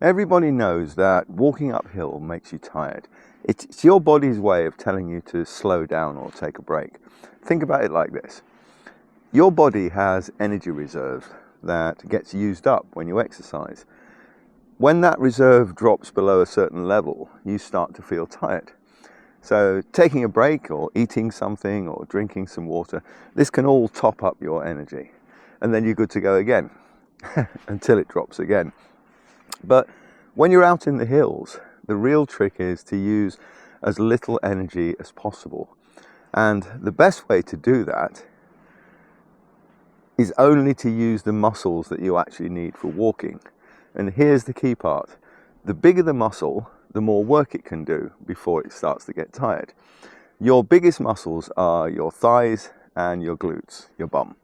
Everybody knows that walking uphill makes you tired. It's your body's way of telling you to slow down or take a break. Think about it like this. Your body has energy reserve that gets used up when you exercise. When that reserve drops below a certain level, you start to feel tired. So taking a break or eating something or drinking some water, this can all top up your energy. And then you're good to go again until it drops again. But when you're out in the hills, the real trick is to use as little energy as possible. And the best way to do that is only to use the muscles that you actually need for walking. And here's the key part. The bigger the muscle, the more work it can do before it starts to get tired. Your biggest muscles are your thighs and your glutes, your bum.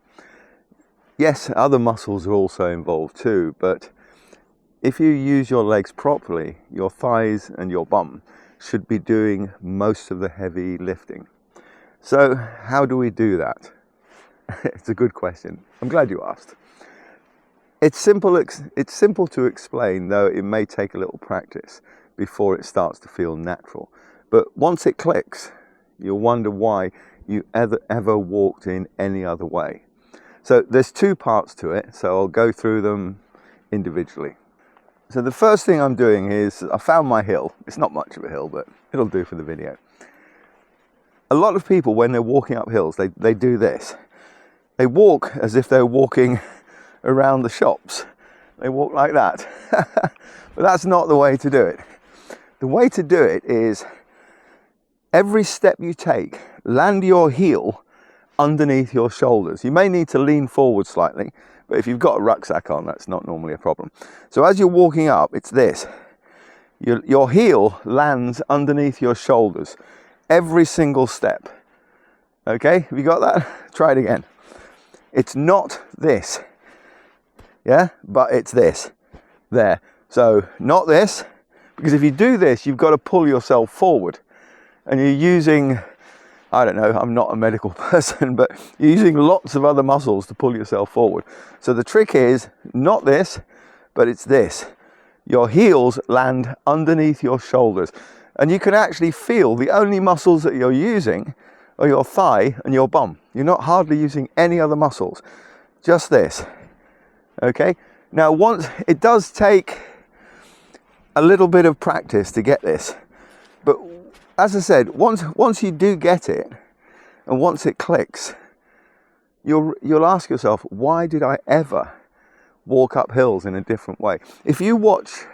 Yes, other muscles are also involved too, but if you use your legs properly, your thighs and your bum should be doing most of the heavy lifting. So how do we do that? It's a good question. I'm glad you asked. It's simple to explain, though it may take a little practice before it starts to feel natural. But once it clicks, you'll wonder why you ever walked in any other way. So there's two parts to it, so I'll go through them individually. So the first thing I'm doing is I found my hill. It's not much of a hill, but it'll do for the video. A lot of people, when they're walking up hills, they do this. They walk as if they're walking around the shops. They walk like that. But that's not the way to do it. The way to do it is every step you take, land your heel underneath your shoulders. You may need to lean forward slightly, but if you've got a rucksack on, that's not normally a problem. So as you're walking up, it's this. Your heel lands underneath your shoulders every single step. Okay, have you got that? Try it again. It's not this, yeah, but it's this, there. So not this, because if you do this, you've got to pull yourself forward. And you're using, I don't know, I'm not a medical person, but you're using lots of other muscles to pull yourself forward. So the trick is not this, but it's this. Your heels land underneath your shoulders. And you can actually feel the only muscles that you're using are your thigh and your bum. You're not hardly using any other muscles, just this. Okay, now once it does take a little bit of practice to get this, but as I said, once you do get it and once it clicks, you'll ask yourself, why did I ever walk up hills in a different way? If you watch,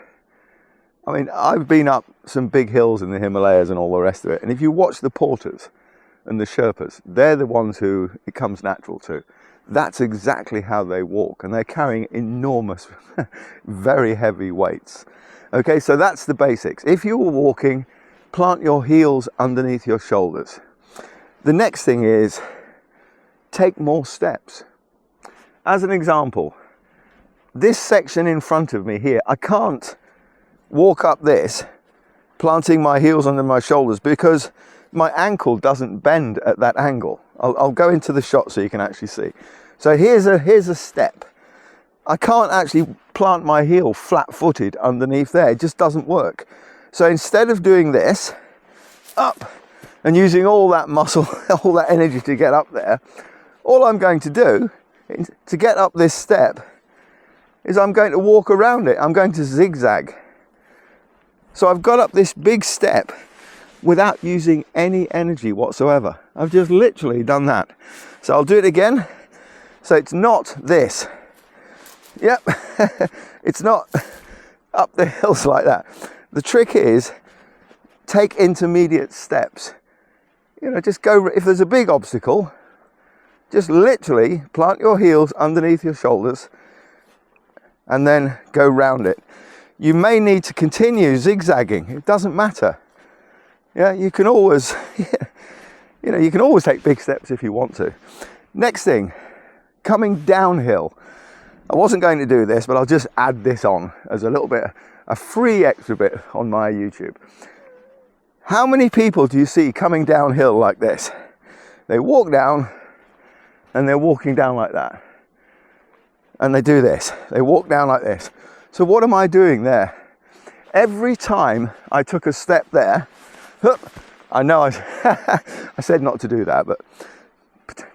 I mean, I've been up some big hills in the Himalayas and all the rest of it, and if you watch the porters and the Sherpas, they're the ones who it comes natural to. That's exactly how they walk, and they're carrying enormous, very heavy weights. Okay, so that's the basics. If you're walking, plant your heels underneath your shoulders. The next thing is take more steps. As an example, this section in front of me here, I can't walk up this planting my heels under my shoulders because my ankle doesn't bend at that angle. I'll go into the shot so you can actually see. So here's a step. I can't actually plant my heel flat-footed underneath there. It just doesn't work. So instead of doing this, up, and using all that muscle, all that energy to get up there, all I'm going to do to get up this step is I'm going to walk around it. I'm going to zigzag. So I've got up this big step without using any energy whatsoever. I've just literally done that. So I'll do it again. So it's not this. Yep, it's not up the hills like that. The trick is take intermediate steps. You know, just go, if there's a big obstacle, just literally plant your heels underneath your shoulders and then go round it. You may need to continue zigzagging. It doesn't matter. Yeah, you can always, you know, you can always take big steps if you want to. Next thing, coming downhill. I wasn't going to do this, but I'll just add this on as a little bit, a free extra bit on my YouTube. How many people do you see coming downhill like this? They walk down and they're walking down like that. And they do this. They walk down like this. So what am I doing there? Every time I took a step there, I know I said not to do that, but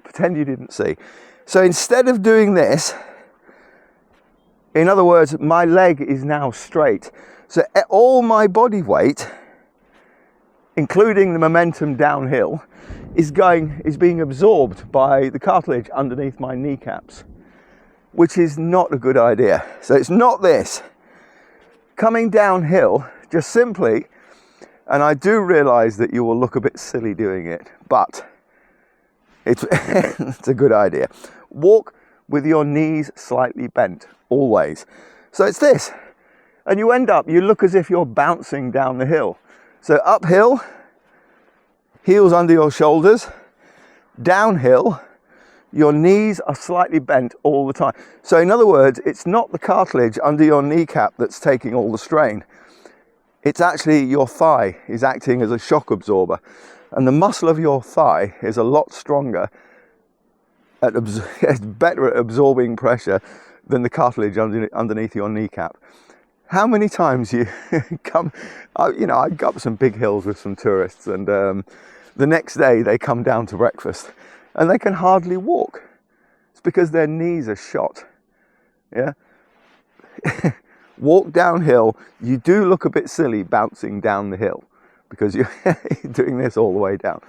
pretend you didn't see. So instead of doing this, in other words, my leg is now straight. So all my body weight, including the momentum downhill, is being absorbed by the cartilage underneath my kneecaps, which is not a good idea. So it's not this. Coming downhill, just simply, and I do realize that you will look a bit silly doing it, but it's, it's a good idea. Walk with your knees slightly bent, always. So it's this, and you look as if you're bouncing down the hill. So uphill, heels under your shoulders. Downhill, your knees are slightly bent all the time. So in other words, it's not the cartilage under your kneecap that's taking all the strain. It's actually your thigh is acting as a shock absorber. And the muscle of your thigh is a lot stronger, it's better at absorbing pressure than the cartilage underneath your kneecap. How many times you I go up some big hills with some tourists, and the next day they come down to breakfast and they can hardly walk. It's because their knees are shot. Yeah. Walk downhill, you do look a bit silly bouncing down the hill because you're doing this all the way down.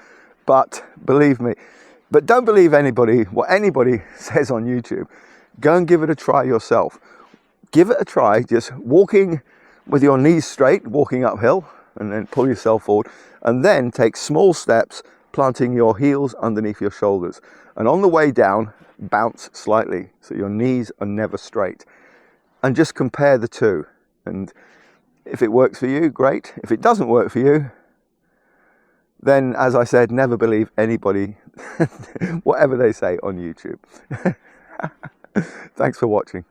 But believe me, but don't believe what anybody says on YouTube. Go and give it a try yourself. Give it a try, just walking with your knees straight, walking uphill, and then pull yourself forward, and then take small steps, planting your heels underneath your shoulders. And on the way down, bounce slightly, so your knees are never straight. And just compare the two. And if it works for you, great. If it doesn't work for you, then, as I said, never believe anybody, whatever they say on YouTube. Thanks for watching.